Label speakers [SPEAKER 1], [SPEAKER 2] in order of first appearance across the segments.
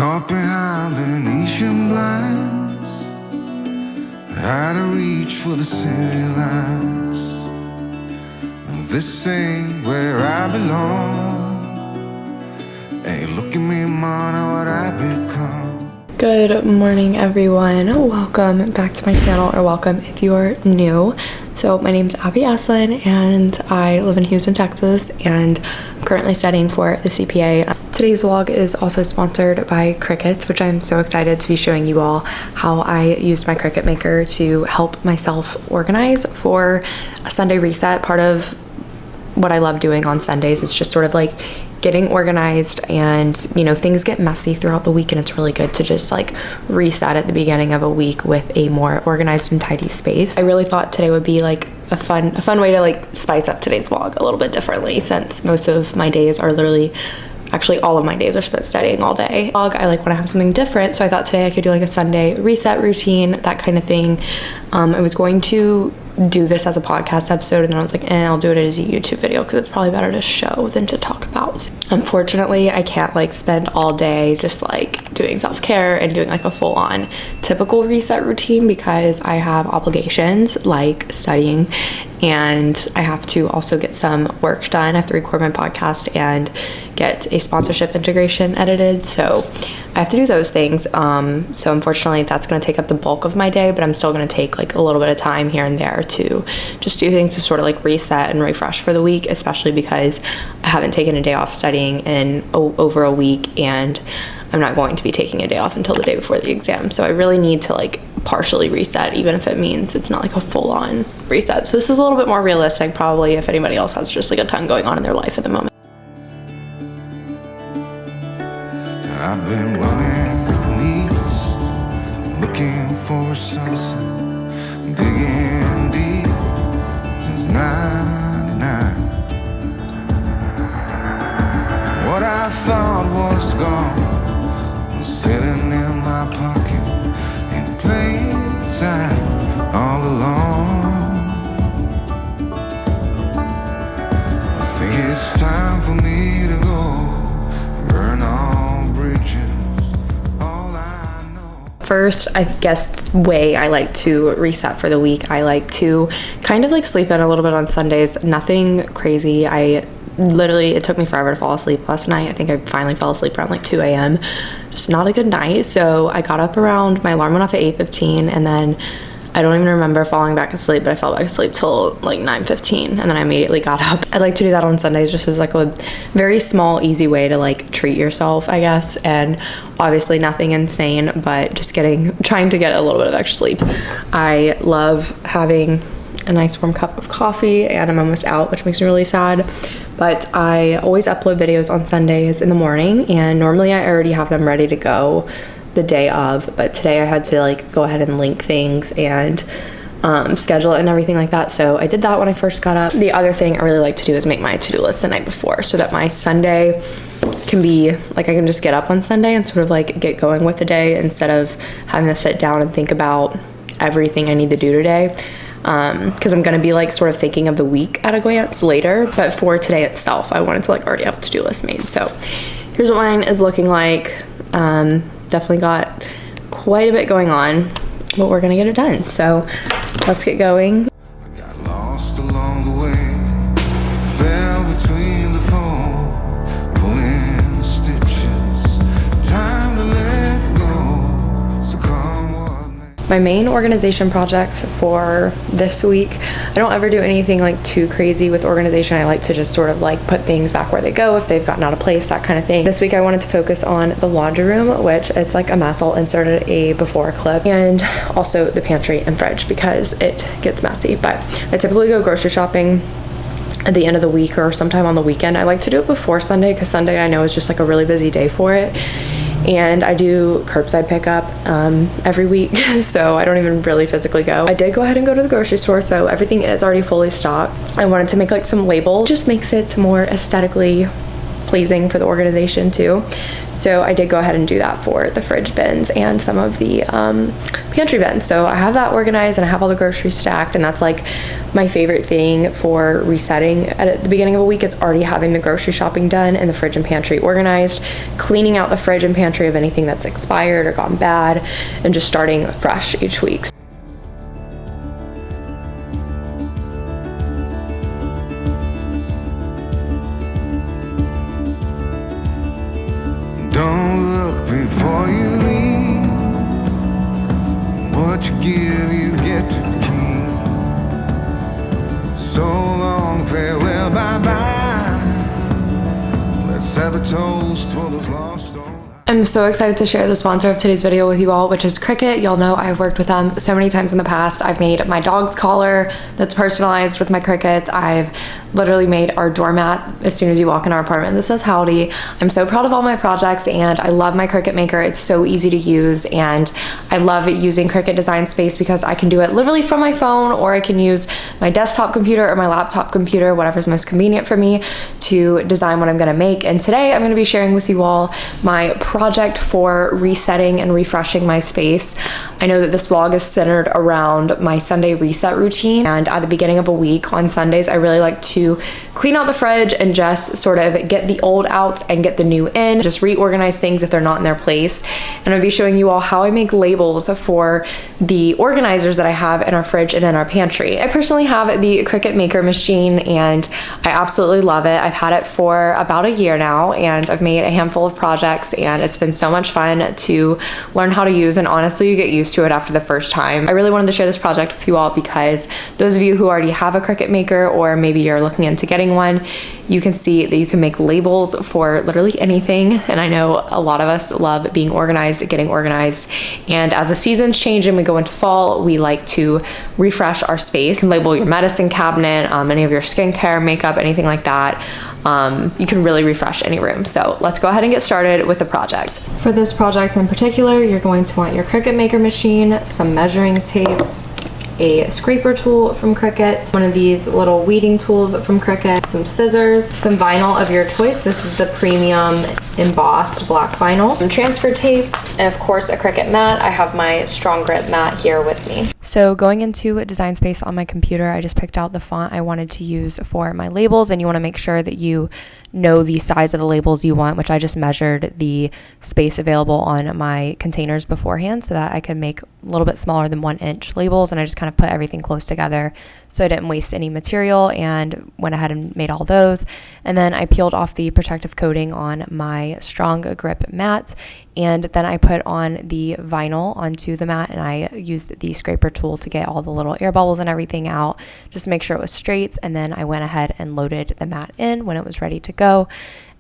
[SPEAKER 1] Caught behind Venetian blinds, out of reach for the city lights. This ain't where I belong. Hey, look at me, man, what I've become.
[SPEAKER 2] Good morning, everyone. Welcome back to my channel, or welcome if you're new. So my name's Asselin, and I live in Houston, Texas, and I'm currently studying for the CPA. Today's vlog is also sponsored by Cricut, which I'm so excited to be showing you all how I used my Cricut maker to help myself organize for a Sunday reset. Part of what I love doing on Sundays is just sort of like getting organized, and you know, things get messy throughout the week, and it's really good to just like reset at the beginning of a week with a more organized and tidy space. I really thought today would be like a fun way to like spice up today's vlog a little bit differently, since most of my days are literally, actually all of my days are spent studying all day. I like want to have something different, so I thought today I could do like a Sunday reset routine, that kind of thing. I was going to do this as a podcast episode, and then I was like, I'll do it as a YouTube video because it's probably better to show than to talk about. Unfortunately, I can't like spend all day just like doing self-care and doing like a full-on typical reset routine, because I have obligations like studying, and I have to also get some work done. I have to record my podcast and get a sponsorship integration edited, so I have to do those things. So unfortunately that's going to take up the bulk of my day, but I'm still going to take like a little bit of time here and there to just do things to sort of like reset and refresh for the week, especially because I haven't taken a day off studying in over a week, and I'm not going to be taking a day off until the day before the exam. So I really need to like partially reset, even if it means it's not like a full-on reset. So this is a little bit more realistic probably if anybody else has just like a ton going on in their life at the moment.
[SPEAKER 1] I've been running east, looking for a sunset, digging deep since '99. What I thought was gone was sitting in my pocket in plain sight all along. I think it's time for me to go burn all bridges. All I know.
[SPEAKER 2] First, I guess way I like to reset for the week, I like to kind of like sleep in a little bit on Sundays. Nothing crazy. It took me forever to fall asleep last night. I think I finally fell asleep around like 2 a.m. Just not a good night. So I got up around, my alarm went off at 8:15, and then I don't even remember falling back asleep, but I fell back asleep till like 9:15, and then I immediately got up. I like to do that on Sundays just as like a very small, easy way to like treat yourself, I guess. And obviously nothing insane, but just trying to get a little bit of extra sleep. I love having a nice warm cup of coffee, and I'm almost out, which makes me really sad. But I always upload videos on Sundays in the morning, and normally I already have them ready to go the day of, but today I had to like go ahead and link things and schedule it and everything like that. So I did that when I first got up. The other thing I really like to do is make my to-do list the night before, so that my Sunday can be like, I can just get up on Sunday and sort of like get going with the day instead of having to sit down and think about everything I need to do today. Because I'm going to be like sort of thinking of the week at a glance later, but for today itself I wanted to like already have a to-do list made. So here's what mine is looking like. Definitely got quite a bit going on, but we're gonna get it done, so let's get going.
[SPEAKER 1] I got lost along the way, fell between the foam, pulling stitches, time to let go, so come what may.
[SPEAKER 2] My main organization projects for this week, I don't ever do anything like too crazy with organization. I like to just sort of like put things back where they go if they've gotten out of place, that kind of thing. This week I wanted to focus on the laundry room, which it's like a mess. I'll insert a before clip, and also the pantry and fridge because it gets messy. But I typically go grocery shopping at the end of the week or sometime on the weekend. I like to do it before Sunday because Sunday I know is just like a really busy day for it. And I do curbside pickup every week, so I don't even really physically go. I did go ahead and go to the grocery store, so everything is already fully stocked. I wanted to make like some labels, just makes it more aesthetically pleasing for the organization too. So I did go ahead and do that for the fridge bins and some of the pantry bins. So I have that organized and I have all the groceries stacked, and that's like my favorite thing for resetting at the beginning of a week is already having the grocery shopping done and the fridge and pantry organized, cleaning out the fridge and pantry of anything that's expired or gone bad, and just starting fresh each week.
[SPEAKER 1] Don't look before you leave. What you give, you get to keep. So long, farewell, bye-bye. Let's have a toast for those lost souls.
[SPEAKER 2] I'm so excited to share the sponsor of today's video with you all, which is Cricut. Y'all know I've worked with them so many times in the past. I've made my dog's collar that's personalized with my Cricut. I've literally made our doormat as soon as you walk in our apartment. This says howdy. I'm so proud of all my projects, and I love my Cricut Maker. It's so easy to use, and I love using Cricut Design Space because I can do it literally from my phone, or I can use my desktop computer or my laptop computer, whatever's most convenient for me, to design what I'm gonna make. And today I'm gonna be sharing with you all my project for resetting and refreshing my space. I know that this vlog is centered around my Sunday reset routine, and at the beginning of a week on Sundays, I really like to clean out the fridge and just sort of get the old out and get the new in, just reorganize things if they're not in their place. And I'll be showing you all how I make labels for the organizers that I have in our fridge and in our pantry. I personally have the Cricut Maker machine, and I absolutely love it. I've had it for about a year now, and I've made a handful of projects, and it's been so much fun to learn how to use, and honestly, you get used to it after the first time. I really wanted to share this project with you all because those of you who already have a Cricut Maker, or maybe you're looking into getting one, you can see that you can make labels for literally anything. And I know a lot of us love being organized, getting organized. And as the seasons change and we go into fall, we like to refresh our space. You can label your medicine cabinet, any of your skincare, makeup, anything like that. You can really refresh any room. So let's go ahead and get started with the project. For this project in particular, you're going to want your Cricut Maker machine, some measuring tape, a scraper tool from Cricut, one of these little weeding tools from Cricut, some scissors, some vinyl of your choice. This is the premium embossed black vinyl, some transfer tape, and of course a Cricut mat. I have my strong grip mat here with me. So going into Design Space on my computer, I just picked out the font I wanted to use for my labels, and you want to make sure that you know the size of the labels you want, which I just measured the space available on my containers beforehand so that I could make a little bit smaller than 1-inch labels, and I just kind of put everything close together so I didn't waste any material, and went ahead and made all those. And then I peeled off the protective coating on my strong grip mat, and then I put on the vinyl onto the mat, and I used the scraper tool to get all the little air bubbles and everything out just to make sure it was straight. And then I went ahead and loaded the mat in when it was ready to go.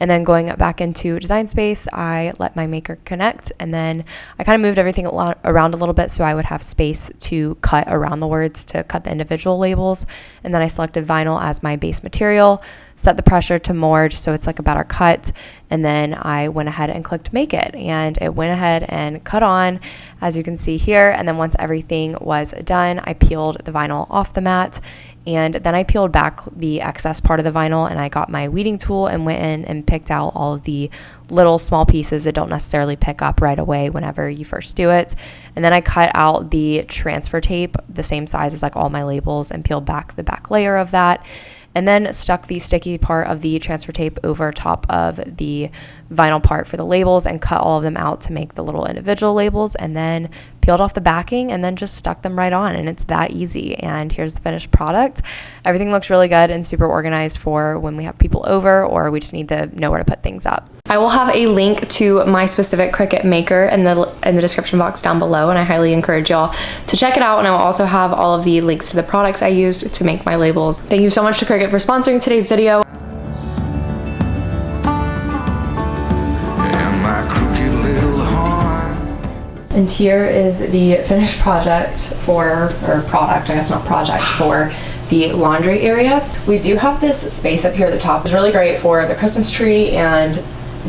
[SPEAKER 2] And then going back into Design Space, I let my Maker connect, and then I kind of moved everything around a little bit so I would have space to cut around the words to cut the individual labels. And then I selected vinyl as my base material, set the pressure to more just so it's like a better cut, and then I went ahead and clicked make it, and it went ahead and cut on, as you can see here. And then once everything was done, I peeled the vinyl off the mat, and then I peeled back the excess part of the vinyl, and I got my weeding tool and went in and picked out all of the little small pieces that don't necessarily pick up right away whenever you first do it. And then I cut out the transfer tape the same size as like all my labels and peeled back the back layer of that, and then stuck the sticky part of the transfer tape over top of the vinyl part for the labels and cut all of them out to make the little individual labels, and then peeled off the backing and then just stuck them right on. And it's that easy. And here's the finished product. Everything looks really good and super organized for when we have people over or we just need to know where to put things up. I will have a link to my specific Cricut Maker in the description box down below, and I highly encourage y'all to check it out. And I will also have all of the links to the products I used to make my labels. Thank you so much to Cricut for sponsoring today's video. And here is the finished project for the laundry area. We do have this space up here at the top. It's really great for the Christmas tree and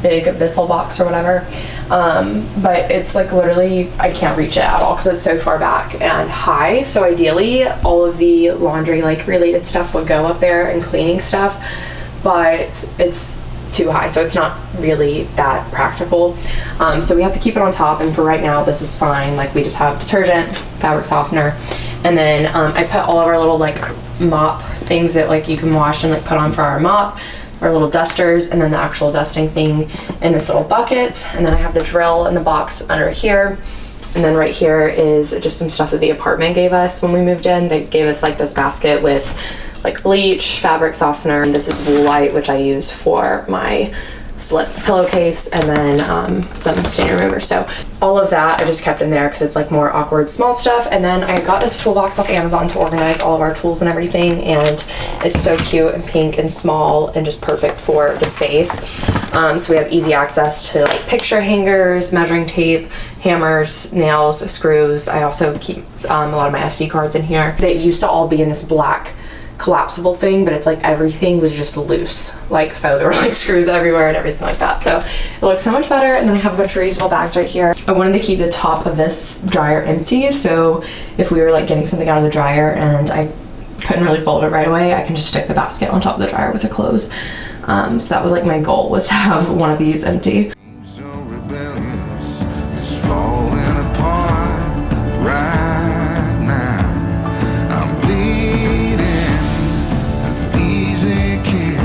[SPEAKER 2] big Bissell box or whatever. But it's like literally, I can't reach it at all because it's so far back and high. So ideally all of the laundry like related stuff would go up there and cleaning stuff, but it's too high, so it's not really that practical. So we have to keep it on top, and for right now this is fine. Like, we just have detergent, fabric softener, and then I put all of our little like mop things that like you can wash and like put on for our mop, our little dusters, and then the actual dusting thing in this little bucket. And then I have the drill in the box under here. And then right here is just some stuff that the apartment gave us when we moved in. They gave us like this basket with like bleach, fabric softener, and this is Woolite, which I use for my slip pillowcase, and then some stain remover. So all of that I just kept in there because it's like more awkward small stuff. And then I got this toolbox off Amazon to organize all of our tools and everything, and it's so cute and pink and small and just perfect for the space. So we have easy access to like picture hangers, measuring tape, hammers, nails, screws. I also keep a lot of my SD cards in here. They used to all be in this black collapsible thing, but it's like everything was just loose, like, so there were like screws everywhere and everything like that. So it looks so much better. And then I have a bunch of reusable bags right here. I wanted to keep the top of this dryer empty, so if we were like getting something out of the dryer and I couldn't really fold it right away, I can just stick the basket on top of the dryer with the clothes. So that was like my goal, was to have one of these empty.
[SPEAKER 1] So rebellious, it's falling apart right now. I'm bleeding, an easy kill.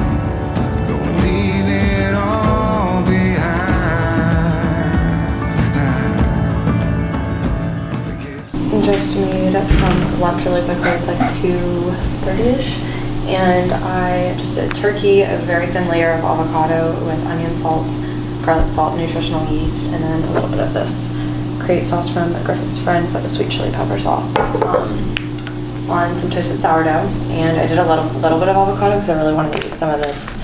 [SPEAKER 1] Gonna leave it all behind.
[SPEAKER 2] Just made some lunch really quickly. It's like 2:30ish. And I just did turkey, a very thin layer of avocado with onion salt, garlic salt, nutritional yeast, and then a little bit of this Cricut sauce from Griffin's Friend. It's like a sweet chili pepper sauce on some toasted sourdough. And I did a little bit of avocado because I really wanted to eat some of this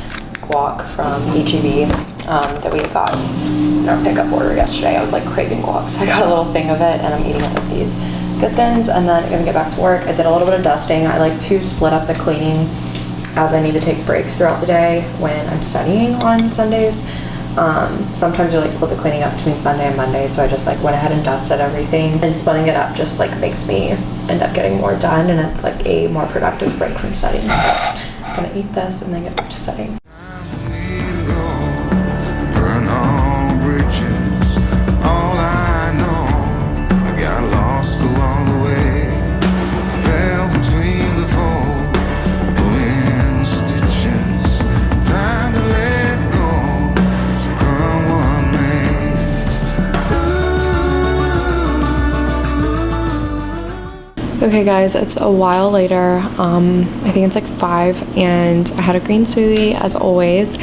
[SPEAKER 2] guac from HEB that we got in our pickup order yesterday. I was like craving guac, so I got a little thing of it, and I'm eating it with these good thins. And then I'm gonna get back to work. I did a little bit of dusting. I like to split up the cleaning as I need to take breaks throughout the day when I'm studying on Sundays. Sometimes we like split the cleaning up between Sunday and Monday, so I just like went ahead and dusted everything, and splitting it up just like makes me end up getting more done, and it's like a more productive break from studying. So I'm gonna eat this and then get back to studying.
[SPEAKER 1] Burn all bridges, all I know. I got lost along the way, fell between the fold, pulling stitches. Time to let go, so come what may.
[SPEAKER 2] Okay guys, it's a while later. I think it's like 5, and I had a green smoothie as always,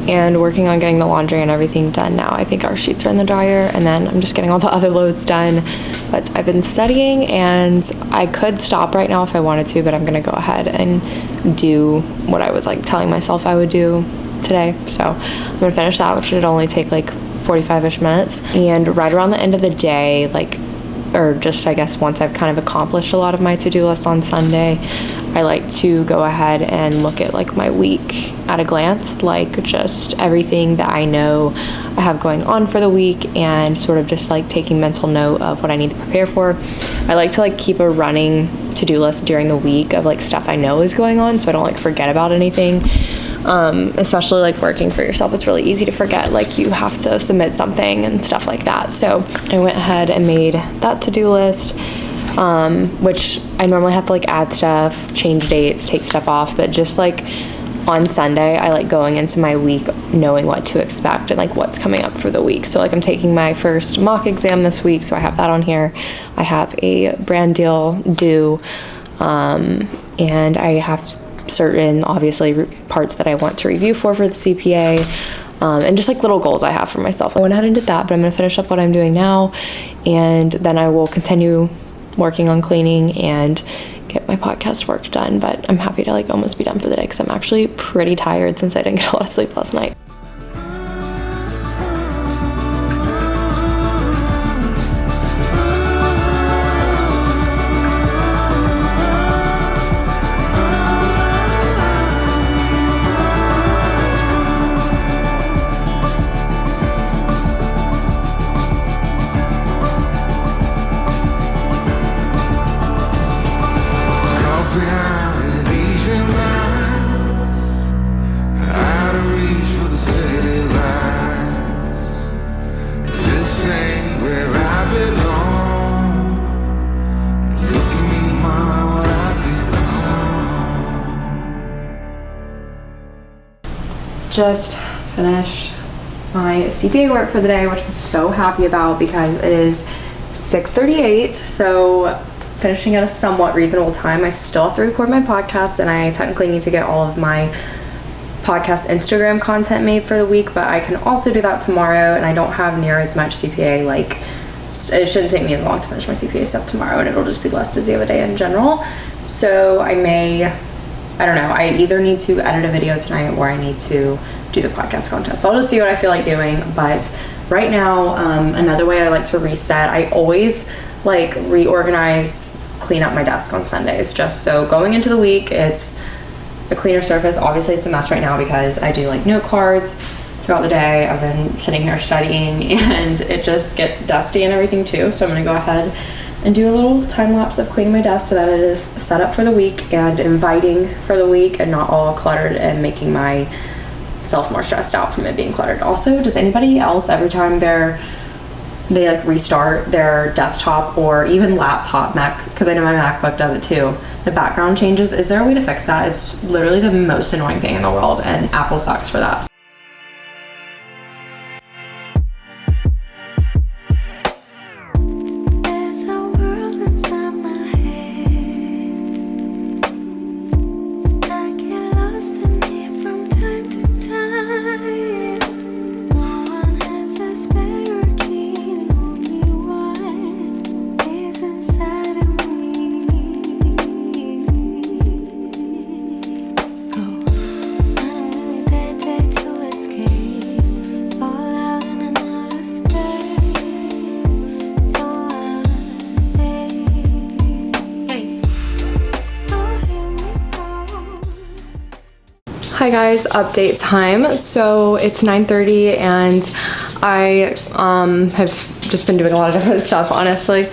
[SPEAKER 2] and working on getting the laundry and everything done now. I think our sheets are in the dryer, and then I'm just getting all the other loads done. But I've been studying, and I could stop right now if I wanted to, but I'm gonna go ahead and do what I was like telling myself I would do today. So I'm gonna finish that, which should only take like 45-ish minutes. And right around the end of the day, like, or just I guess once I've kind of accomplished a lot of my to-do list on Sunday, I like to go ahead and look at like my week at a glance, like just everything that I know I have going on for the week, and sort of just like taking mental note of what I need to prepare for. I like to like keep a running to-do list during the week of like stuff I know is going on, so I don't like forget about anything. Especially like working for yourself, it's really easy to forget, like you have to submit something and stuff like that. So I went ahead and made that to-do list, which I normally have to like add stuff, change dates, take stuff off, but just like on Sunday, I like going into my week knowing what to expect and like what's coming up for the week. So like I'm taking my first mock exam this week, so I have that on here. I have a brand deal due, and I have certain obviously parts that I want to review for the CPA, and just like little goals I have for myself. I went ahead and did that, but I'm going to finish up what I'm doing now, and then I will continue working on cleaning and get my podcast work done. But I'm happy to like almost be done for the day because I'm actually pretty tired since I didn't get a lot of sleep last night.
[SPEAKER 1] Behind Asian lines, out of reach for the
[SPEAKER 2] just finished my CPA work for the day, which I'm so happy about because it is 6:38, so finishing at a somewhat reasonable time. I still have to record my podcast, and I technically need to get all of my podcast Instagram content made for the week, but I can also do that tomorrow, and I don't have near as much CPA, like, it shouldn't take me as long to finish my CPA stuff tomorrow, and it'll just be less busy of a day in general. So I don't know, I either need to edit a video tonight or I need to do the podcast content. So I'll just see what I feel like doing. But right now, another way I like to reset, I always like reorganize, clean up my desk on Sundays, just so going into the week, it's a cleaner surface. Obviously it's a mess right now because I do like note cards throughout the day. I've been sitting here studying and it just gets dusty and everything too. So I'm gonna go ahead and do a little time lapse of cleaning my desk so that it is set up for the week and inviting for the week and not all cluttered and making myself more stressed out from it being cluttered. Also, does anybody else, every time they like restart their desktop or even laptop, Mac, because I know my MacBook does it too, the background changes, is there a way to fix that? It's literally the most annoying thing in the world, and Apple sucks for that. Hi guys, update time. So it's 9:30 and I have just been doing a lot of different stuff, honestly.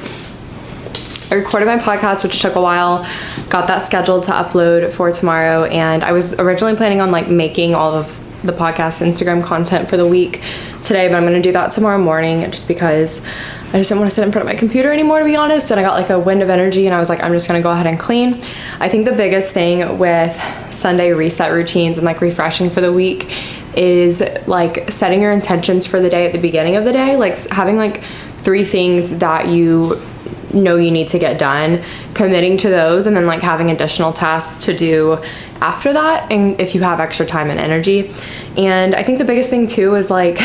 [SPEAKER 2] I recorded my podcast, which took a while, got that scheduled to upload for tomorrow, and I was originally planning on like making all of the podcast Instagram content for the week today, but I'm gonna do that tomorrow morning just because I just didn't want to sit in front of my computer anymore, to be honest, and I got like a wind of energy and I was like, I'm just gonna go ahead and clean. I think the biggest thing with Sunday reset routines and like refreshing for the week is like setting your intentions for the day at the beginning of the day, like having like 3 things that you know you need to get done, committing to those, and then like having additional tasks to do after that, and if you have extra time and energy. And I think the biggest thing too is like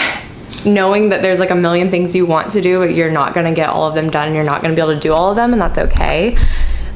[SPEAKER 2] knowing that there's like a million things you want to do, but you're not gonna get all of them done, you're not gonna be able to do all of them, and that's okay.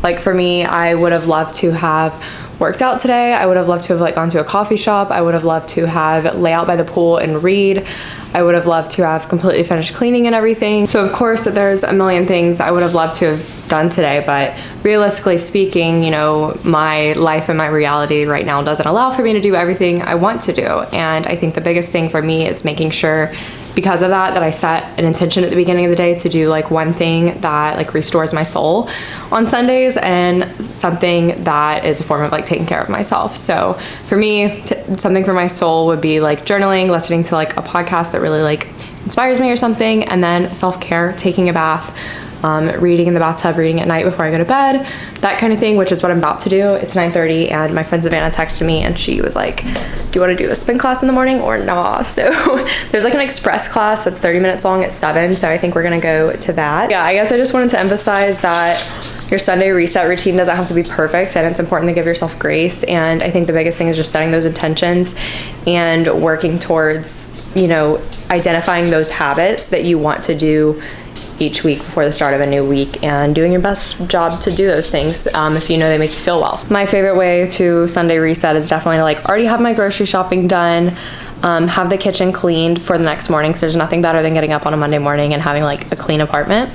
[SPEAKER 2] Like for me, I would have loved to have worked out today. I would have loved to have like gone to a coffee shop. I would have loved to have lay out by the pool and read. I would have loved to have completely finished cleaning and everything. So of course there's a million things I would have loved to have done today, but realistically speaking, you know, my life and my reality right now doesn't allow for me to do everything I want to do. And I think the biggest thing for me is making sure, because of that I set an intention at the beginning of the day to do like one thing that like restores my soul on Sundays, and something that is a form of like taking care of myself. So for me, something for my soul would be like journaling, listening to like a podcast that really like inspires me or something, and then self-care, taking a bath, reading in the bathtub, reading at night before I go to bed, that kind of thing, which is what I'm about to do. It's 9:30 and my friend Savannah texted me and she was like, do you want to do a spin class in the morning or nah? So there's like an express class that's 30 minutes long at 7, so I think we're gonna go to that. Yeah, I guess I just wanted to emphasize that your Sunday reset routine doesn't have to be perfect, and it's important to give yourself grace. And I think the biggest thing is just setting those intentions and working towards, you know, identifying those habits that you want to do each week before the start of a new week, and doing your best job to do those things if you know they make you feel well. My favorite way to Sunday reset is definitely to like already have my grocery shopping done, have the kitchen cleaned for the next morning, because there's nothing better than getting up on a Monday morning and having like a clean apartment.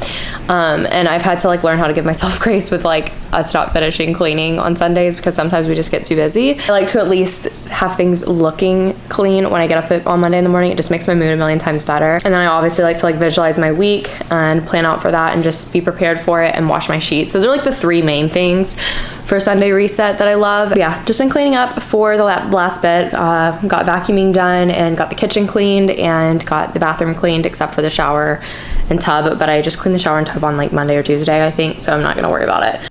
[SPEAKER 2] And I've had to like learn how to give myself grace with like us not finishing cleaning on Sundays, because sometimes we just get too busy. I like to at least have things looking clean when I get up on Monday in the morning. It just makes my mood a million times better. And then I obviously like to like visualize my week and plan out for that and just be prepared for it, and wash my sheets. Those are like the 3 main things for Sunday reset that I love. Yeah, just been cleaning up for the last bit. Got vacuuming done and got the kitchen cleaned and got the bathroom cleaned except for the shower and tub, but I just cleaned the shower and tub on like Monday or Tuesday, I think, so I'm not gonna worry about it.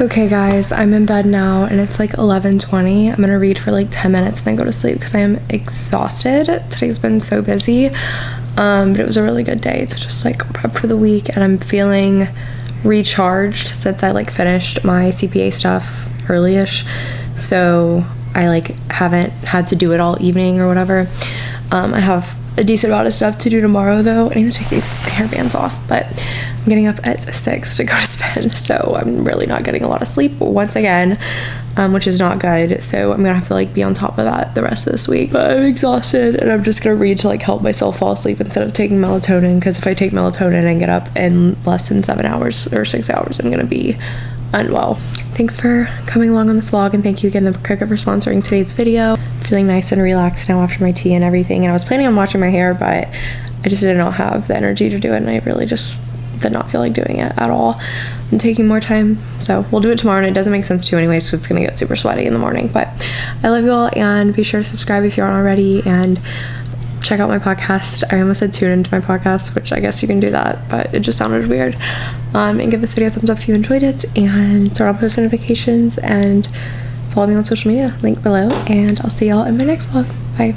[SPEAKER 2] Okay guys, I'm in bed now and it's like 11:20. I'm gonna read for like 10 minutes and then go to sleep because I am exhausted. Today's been so busy, but it was a really good day to just like prep for the week, and I'm feeling recharged since I like finished my CPA stuff early-ish, so I like haven't had to do it all evening or whatever. I have a decent amount of stuff to do tomorrow though. I need to take these hairbands off, but I'm getting up at 6 to go to spin, so I'm really not getting a lot of sleep once again, which is not good, so I'm gonna have to like be on top of that the rest of this week. But I'm exhausted and I'm just gonna read to like help myself fall asleep instead of taking melatonin, because if I take melatonin and get up in less than 7 hours or 6 hours, I'm gonna be unwell. Thanks for coming along on this vlog, and thank you again to Cricut for sponsoring today's video. Feeling nice and relaxed now after my tea and everything, and I was planning on washing my hair, but I just did not have the energy to do it, and I really just did not feel like doing it at all and taking more time, so we'll do it tomorrow. And it doesn't make sense to anyway, so it's gonna get super sweaty in the morning. But I love you all, and be sure to subscribe if you aren't already, and check out my podcast. I almost said tune into my podcast, which I guess you can do that, but it just sounded weird. And give this video a thumbs up if you enjoyed it, and turn on post notifications, and follow me on social media, link below, and I'll see y'all in my next vlog. Bye.